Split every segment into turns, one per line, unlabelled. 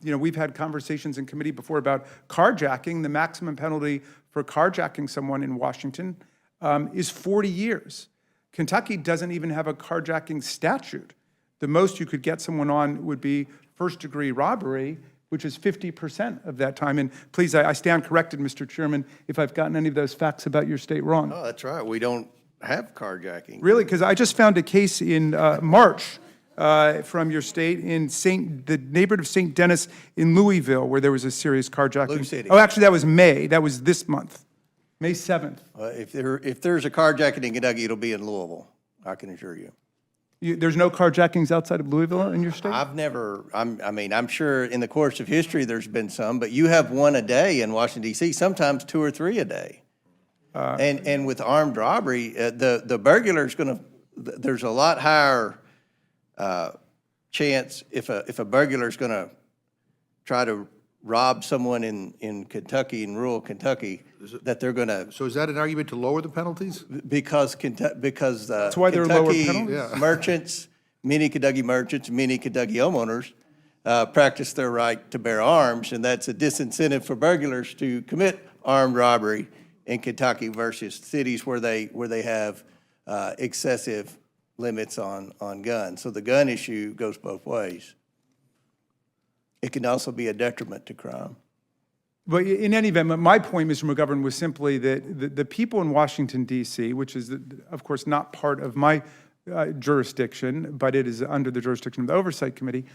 we've had conversations in committee before about carjacking. The maximum penalty for carjacking someone in Washington is 40 years. Kentucky doesn't even have a carjacking statute. The most you could get someone on would be first-degree robbery, which is 50% of that time. And please, I stand corrected, Mr. Chairman, if I've gotten any of those facts about your state wrong.
Oh, that's right. We don't have carjacking.
Really? Because I just found a case in March from your state in the neighborhood of St. Denis in Louisville, where there was a serious carjacking.
Blue City.
Oh, actually, that was May. That was this month, May 7th.
If there's a carjacking in Kentucky, it'll be in Louisville, I can assure you.
There's no carjackings outside of Louisville in your state?
I'm sure in the course of history there's been some, but you have one a day in Washington, D.C., sometimes 2 or 3 a day. And with armed robbery, the burglar's there's a lot higher chance if a burglar's gonna try to rob someone in Kentucky, in rural Kentucky, that they're gonna.
So is that an argument to lower the penalties?
Because
That's why there are lower
Kentucky
penalties?
merchants, many Kentucky homeowners practice their right to bear arms, and that's a disincentive for burglars to commit armed robbery in Kentucky versus cities where they have excessive limits on guns. So the gun issue goes both ways. It can also be a detriment to crime.
But in any event, my point, Mr. McGovern, was simply that the people in Washington, D.C., which is, of course, not part of my jurisdiction, but it is under the jurisdiction of the Oversight Committee,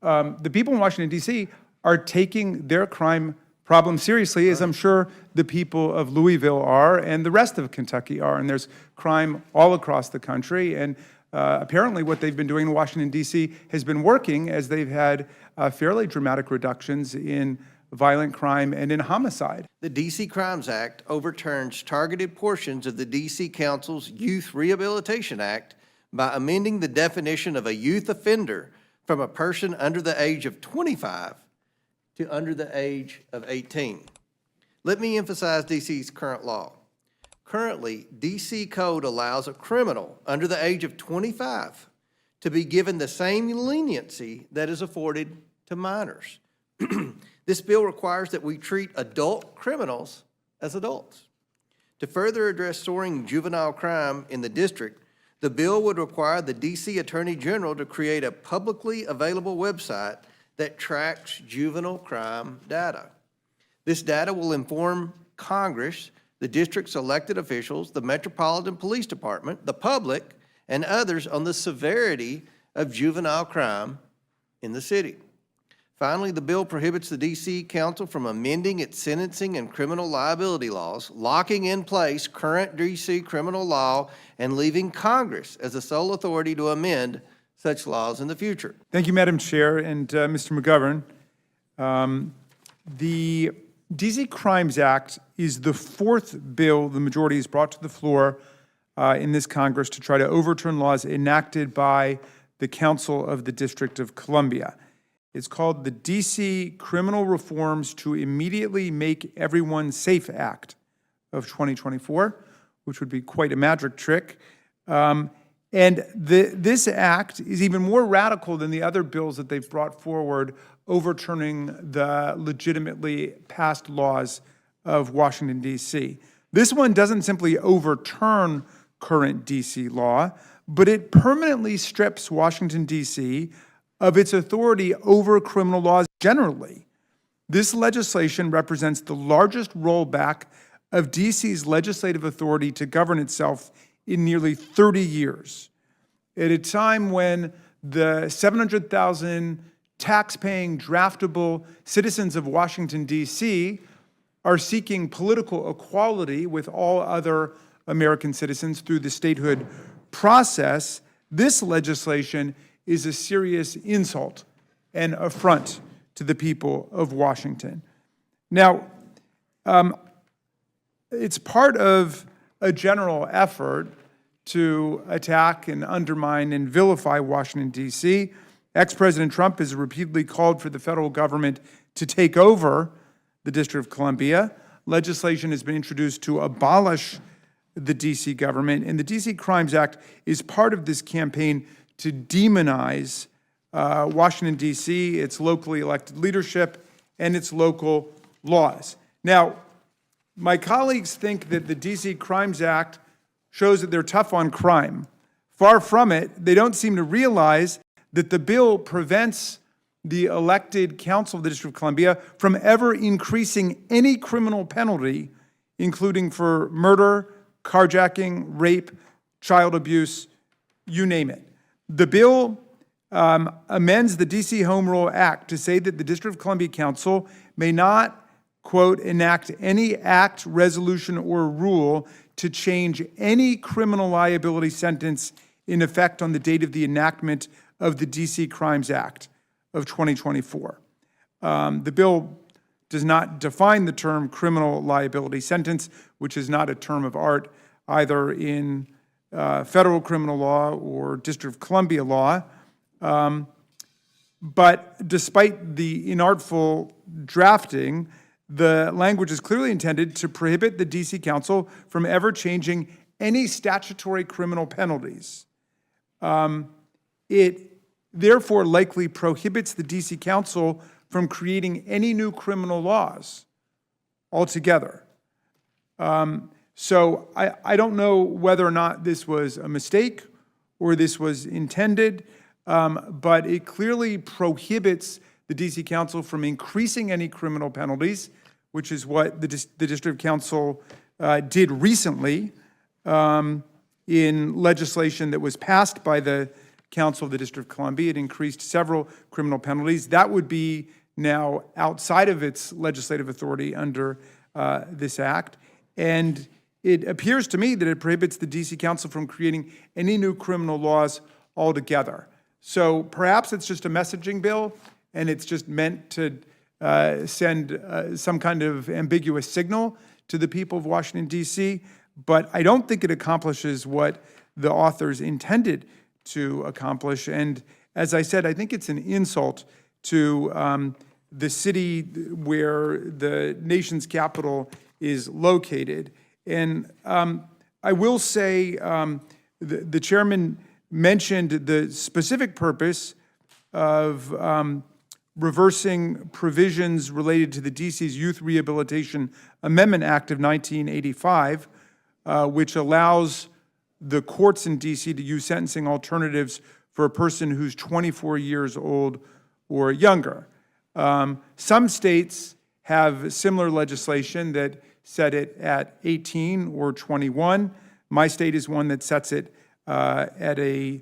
the people in Washington, D.C. are taking their crime problem seriously, as I'm sure the people of Louisville are and the rest of Kentucky are. And there's crime all across the country. And apparently what they've been doing in Washington, D.C. has been working, as they've had fairly dramatic reductions in violent crime and in homicide.
The D.C. Crimes Act overturns targeted portions of the D.C. Council's Youth Rehabilitation Act by amending the definition of a youth offender from a person under the age of 25 to under the age of 18. Let me emphasize D.C.'s current law. Currently, D.C. Code allows a criminal under the age of 25 to be given the same leniency that is afforded to minors. This bill requires that we treat adult criminals as adults. To further address soaring juvenile crime in the district, the bill would require the D.C. Attorney General to create a publicly available website that tracks juvenile crime data. This data will inform Congress, the district's elected officials, the Metropolitan Police Department, the public, and others on the severity of juvenile crime in the city. Finally, the bill prohibits the D.C. Council from amending its sentencing and criminal liability laws, locking in place current D.C. criminal law, and leaving Congress as the sole authority to amend such laws in the future.
Thank you, Madam Chair, and Mr. McGovern. The D.C. Crimes Act is the 4th bill the majority has brought to the floor in this Congress to try to overturn laws enacted by the Council of the District of Columbia. It's called the D.C. Criminal Reforms to Immediately Make Everyone Safe Act of 2024, which would be quite a magic trick. This act is even more radical than the other bills that they've brought forward, overturning the legitimately passed laws of Washington, D.C. This one doesn't simply overturn current D.C. law, but it permanently strips Washington, D.C. of its authority over criminal laws generally. This legislation represents the largest rollback of D.C.'s legislative authority to govern itself in nearly 30 years. At a time when the 700,000 tax-paying, draftable citizens of Washington, D.C. are seeking political equality with all other American citizens through the statehood process, this legislation is a serious insult and affront to the people of Washington. Now, it's part of a general effort to attack and undermine and vilify Washington, D.C. Ex-President Trump has repeatedly called for the federal government to take over the District of Columbia. Legislation has been introduced to abolish the D.C. government, and the D.C. Crimes Act is part of this campaign to demonize Washington, D.C., its locally elected leadership, and its local laws. Now, my colleagues think that the D.C. Crimes Act shows that they're tough on crime. Far from it, they don't seem to realize that the bill prevents the elected council of the District of Columbia from ever increasing any criminal penalty, including for murder, carjacking, rape, child abuse, you name it. The bill amends the D.C. Home Rule Act to say that the District of Columbia Council may not, quote, enact any act, resolution, or rule to change any criminal liability sentence in effect on the date of the enactment of the D.C. Crimes Act of 2024. The bill does not define the term criminal liability sentence, which is not a term of art either in federal criminal law or District of Columbia law. But despite the inartful drafting, the language is clearly intended to prohibit the D.C. Council from ever changing any statutory criminal penalties. It therefore likely prohibits the D.C. Council from creating any new criminal laws altogether. So I don't know whether or not this was a mistake or this was intended, but it clearly prohibits the D.C. Council from increasing any criminal penalties, which is what the District Council did recently in legislation that was passed by the Council of the District of Columbia. It increased several criminal penalties. That would be now outside of its legislative authority under this act. And it appears to me that it prohibits the D.C. Council from creating any new criminal laws altogether. So perhaps it's just a messaging bill, and it's just meant to send some kind of ambiguous signal to the people of Washington, D.C., but I don't think it accomplishes what the authors intended to accomplish. And as I said, I think it's an insult to the city where the nation's capital is located. And I will say the chairman mentioned the specific purpose of reversing provisions related to the DC's Youth Rehabilitation Amendment Act of 1985, which allows the courts in DC to use sentencing alternatives for a person who's 24 years old or younger. Some states have similar legislation that set it at 18 or 21. My state is one that sets it at a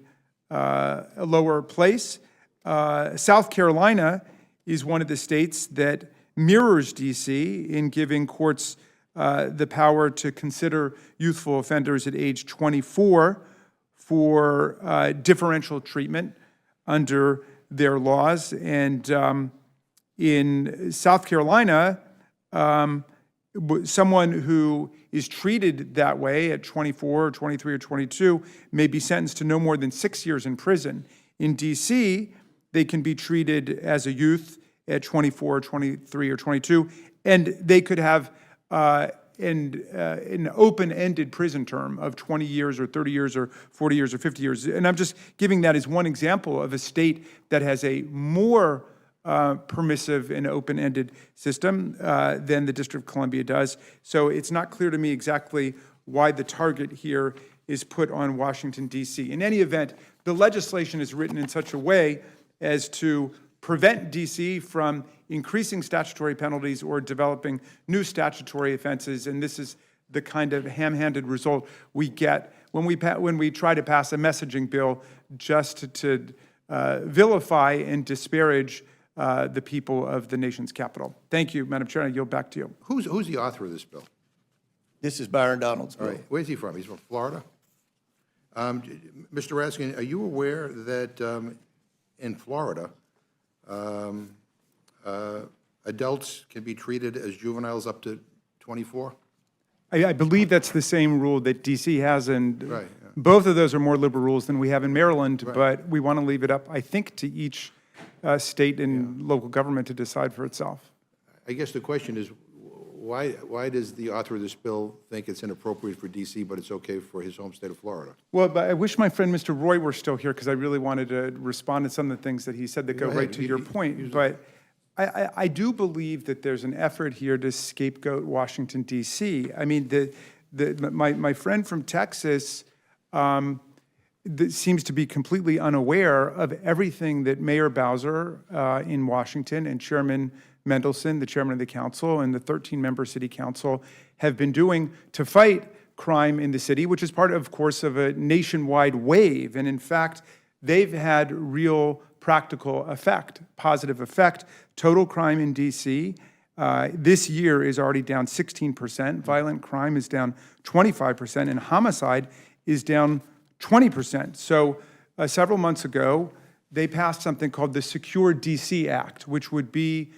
lower place. South Carolina is one of the states that mirrors DC in giving courts the power to consider youthful offenders at age 24 for differential treatment under their laws. And in South Carolina, someone who is treated that way at 24 or 23 or 22 may be sentenced to no more than 6 years in prison. In DC, they can be treated as a youth at 24 or 23 or 22, and they could have an open-ended prison term of 20 years or 30 years or 40 years or 50 years. And I'm just giving that as one example of a state that has a more permissive and open-ended system than the District of Columbia does. So it's not clear to me exactly why the target here is put on Washington, D.C. In any event, the legislation is written in such a way as to prevent D.C. from increasing statutory penalties or developing new statutory offenses, and this is the kind of ham-handed result we get when we try to pass a messaging bill just to vilify and disparage the people of the nation's capital. Thank you, Madam Chair. I yield back to you.
Who's the author of this bill?
This is Byron Donald's
All
bill.
right, where's he from? He's from Florida? Mr. Raskin, are you aware that in Florida, adults can be treated as juveniles up to 24?
I believe that's the same rule that D.C. has, and
Right, yeah.
both of those are more liberal rules than we have in Maryland, but we want to leave it up, I think, to each state and local government to decide for itself.
I guess the question is, why does the author of this bill think it's inappropriate for D.C., but it's okay for his home state of Florida?
Well, but I wish my friend Mr. Roy were still here because I really wanted to respond to some of the things that he said that go right to your point. But I do believe that there's an effort here to scapegoat Washington, D.C. I mean, my friend from Texas that seems to be completely unaware of everything that Mayor Bowser in Washington and Chairman Mendelson, the chairman of the council, and the 13-member city council have been doing to fight crime in the city, which is part, of course, of a nationwide wave. And in fact, they've had real practical effect, positive effect. Total crime in D.C. This year is already down 16%. Violent crime is down 25%, and homicide is down 20%. So several months ago, they passed something called the Secure D.C. Act, which would be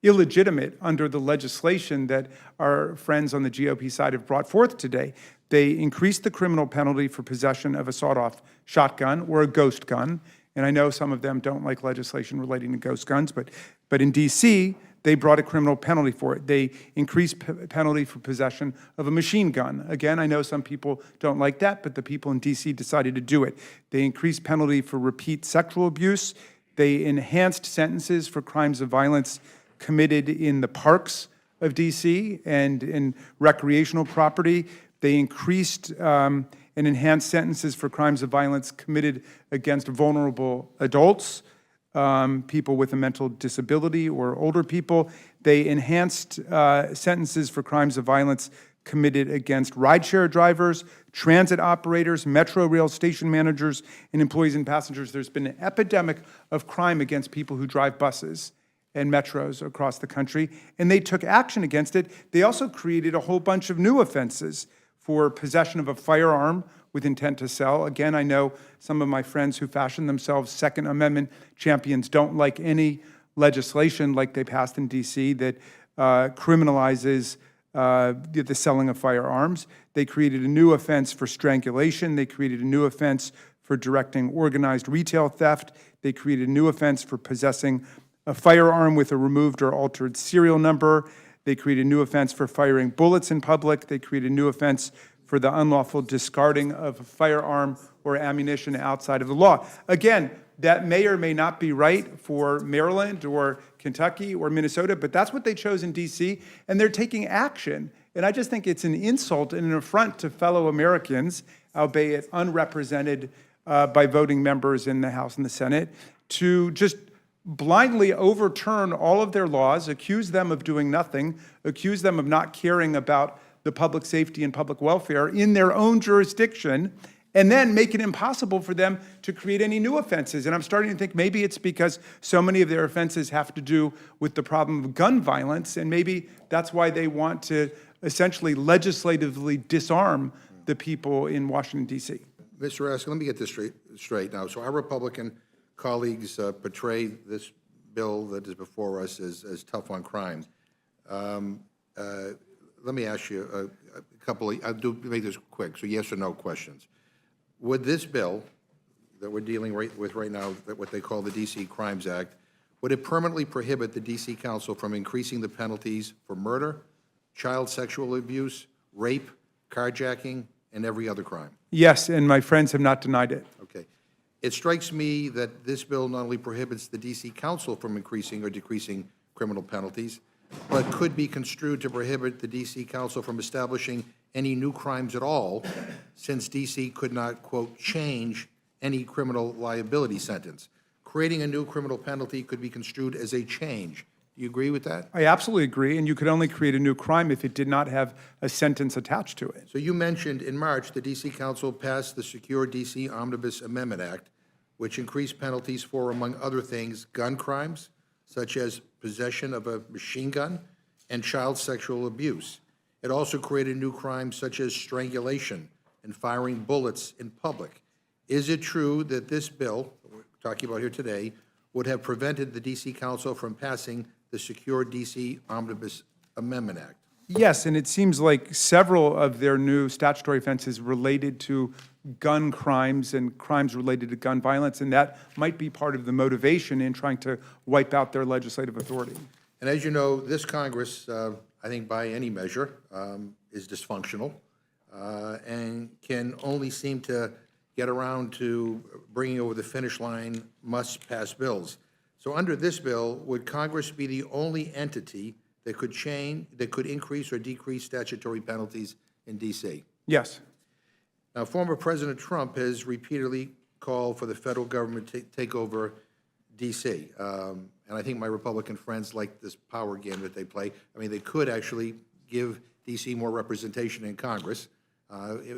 illegitimate under the legislation that our friends on the GOP side have brought forth today. They increased the criminal penalty for possession of a sawed-off shotgun or a ghost gun. And I know some of them don't like legislation relating to ghost guns, but in D.C., they brought a criminal penalty for it. They increased penalty for possession of a machine gun. Again, I know some people don't like that, but the people in D.C. decided to do it. They increased penalty for repeat sexual abuse. They enhanced sentences for crimes of violence committed in the parks of D.C. and in recreational property. They increased and enhanced sentences for crimes of violence committed against vulnerable adults, people with a mental disability or older people. They enhanced sentences for crimes of violence committed against rideshare drivers, transit operators, metro rail station managers, and employees and passengers. There's been an epidemic of crime against people who drive buses and metros across the country, and they took action against it. They also created a whole bunch of new offenses for possession of a firearm with intent to sell. Again, I know some of my friends who fashion themselves Second Amendment champions don't like any legislation like they passed in D.C. that criminalizes the selling of firearms. They created a new offense for strangulation. They created a new offense for directing organized retail theft. They created a new offense for possessing a firearm with a removed or altered serial number. They created a new offense for firing bullets in public. They created a new offense for the unlawful discarding of a firearm or ammunition outside of the law. Again, that may or may not be right for Maryland or Kentucky or Minnesota, but that's what they chose in D.C., and they're taking action. And I just think it's an insult and an affront to fellow Americans, albeit unrepresented by voting members in the House and the Senate, to just blindly overturn all of their laws, accuse them of doing nothing, accuse them of not caring about the public safety and public welfare in their own jurisdiction, and then make it impossible for them to create any new offenses. And I'm starting to think maybe it's because so many of their offenses have to do with the problem of gun violence, and maybe that's why they want to essentially legislatively disarm the people in Washington, D.C.
Mr. Raskin, let me get this straight now. So our Republican colleagues portray this bill that is before us as tough on crime. Let me ask you a couple I'll make this quick, so yes or no questions. Would this bill that we're dealing with right now, what they call the D.C. Crimes Act, would it permanently prohibit the D.C. Council from increasing the penalties for murder, child sexual abuse, rape, carjacking, and every other crime?
Yes, and my friends have not denied it.
Okay. It strikes me that this bill not only prohibits the D.C. Council from increasing or decreasing criminal penalties, but could be construed to prohibit the D.C. Council from establishing any new crimes at all, since D.C. could not, quote, change any criminal liability sentence. Creating a new criminal penalty could be construed as a change. Do you agree with that?
I absolutely agree, and you could only create a new crime if it did not have a sentence attached to it.
So you mentioned in March the D.C. Council passed the Secure D.C. Omnibus Amendment Act, which increased penalties for, among other things, gun crimes, such as possession of a machine gun and child sexual abuse. It also created new crimes such as strangulation and firing bullets in public. Is it true that this bill, that we're talking about here today, would have prevented the D.C. Council from passing the Secure D.C. Omnibus Amendment Act?
Yes, and it seems like several of their new statutory offenses related to gun crimes and crimes related to gun violence, and that might be part of the motivation in trying to wipe out their legislative authority.
And as you know, this Congress, I think by any measure, is dysfunctional and can only seem to get around to bringing over the finish line must-pass bills. So under this bill, would Congress be the only entity that could increase or decrease statutory penalties in D.C.?
Yes.
Now, former President Trump has repeatedly called for the federal government to take over D.C., and I think my Republican friends like this power game that they play. I mean, they could actually give D.C. more representation in Congress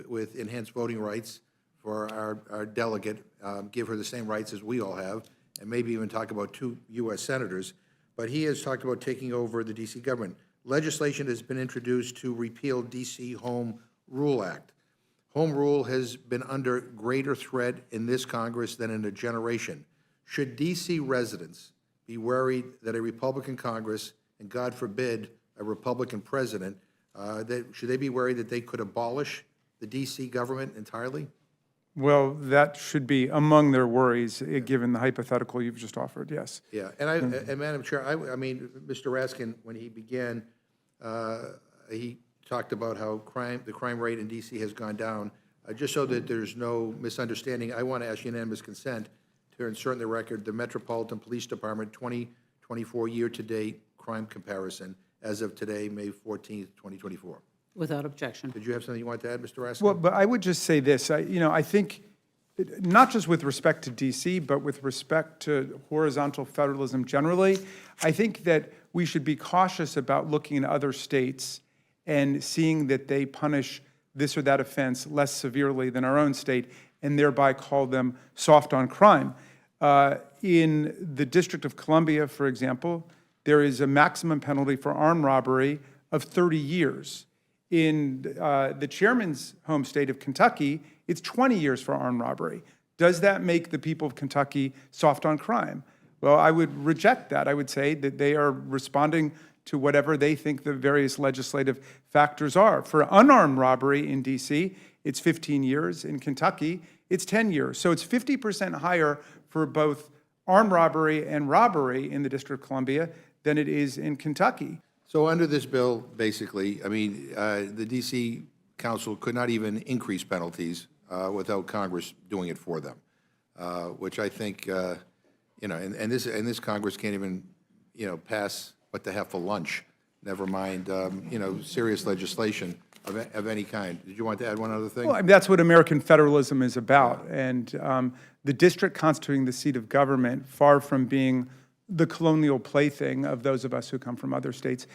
with enhanced voting rights for our delegate, give her the same rights as we all have, and maybe even talk about 2 U.S. senators. But he has talked about taking over the D.C. government. Legislation has been introduced to repeal D.C. Home Rule Act. Home rule has been under greater threat in this Congress than in a generation. Should D.C. residents be worried that a Republican Congress, and God forbid, a Republican president, should they be worried that they could abolish the D.C. government entirely?
Well, that should be among their worries, given the hypothetical you've just offered, yes.
Yeah, and Madam Chair, I mean, Mr. Raskin, when he began, he talked about how the crime rate in D.C. has gone down. Just so that there's no misunderstanding, I want to ask unanimous consent to insert in the record the Metropolitan Police Department 2024 year-to-date crime comparison as of today, May 14th, 2024.
Without objection.
Did you have something you want to add, Mr. Raskin?
Well, but I would just say this, I think, not just with respect to D.C., but with respect to horizontal federalism generally, I think that we should be cautious about looking at other states and seeing that they punish this or that offense less severely than our own state, and thereby call them soft on crime. In the District of Columbia, for example, there is a maximum penalty for armed robbery of 30 years. In the chairman's home state of Kentucky, it's 20 years for armed robbery. Does that make the people of Kentucky soft on crime? Well, I would reject that. I would say that they are responding to whatever they think the various legislative factors are. For unarmed robbery in D.C., it's 15 years. In Kentucky, it's 10 years. So it's 50% higher for both armed robbery and robbery in the District of Columbia than it is in Kentucky.
So under this bill, basically, I mean, the D.C. Council could not even increase penalties without Congress doing it for them, which I think, and this Congress can't even, pass what they have for lunch, never mind, serious legislation of any kind. Did you want to add one other thing?
Well, I mean, that's what American federalism is about. And the district constituting the seat of government, far from being the colonial plaything of those of us who come from other states,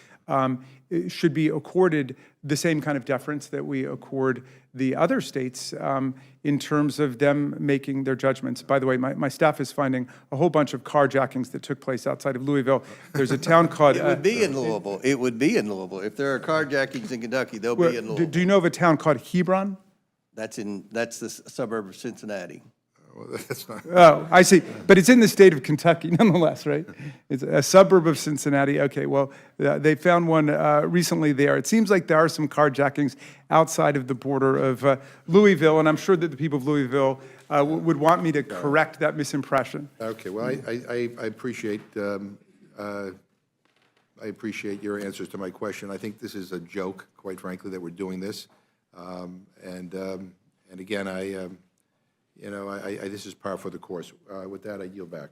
should be accorded the same kind of deference that we accord the other states in terms of them making their judgments. By the way, my staff is finding a whole bunch of carjackings that took place outside of Louisville. There's a town called...
It would be in Louisville. It would be in Louisville. If there are carjackings in Kentucky, they'll be in Louisville.
Do you know of a town called Hebron?
That's the suburb of Cincinnati.
Well, that's not.
Oh, I see. But it's in the state of Kentucky nonetheless, right? It's a suburb of Cincinnati. Okay, well, they found one recently there. It seems like there are some carjackings outside of the border of Louisville, and I'm sure that the people of Louisville would want me to correct that misimpression.
Okay, well, I appreciate your answers to my question. I think this is a joke, quite frankly, that we're doing this. And again, this is par for the course. With that, I yield back.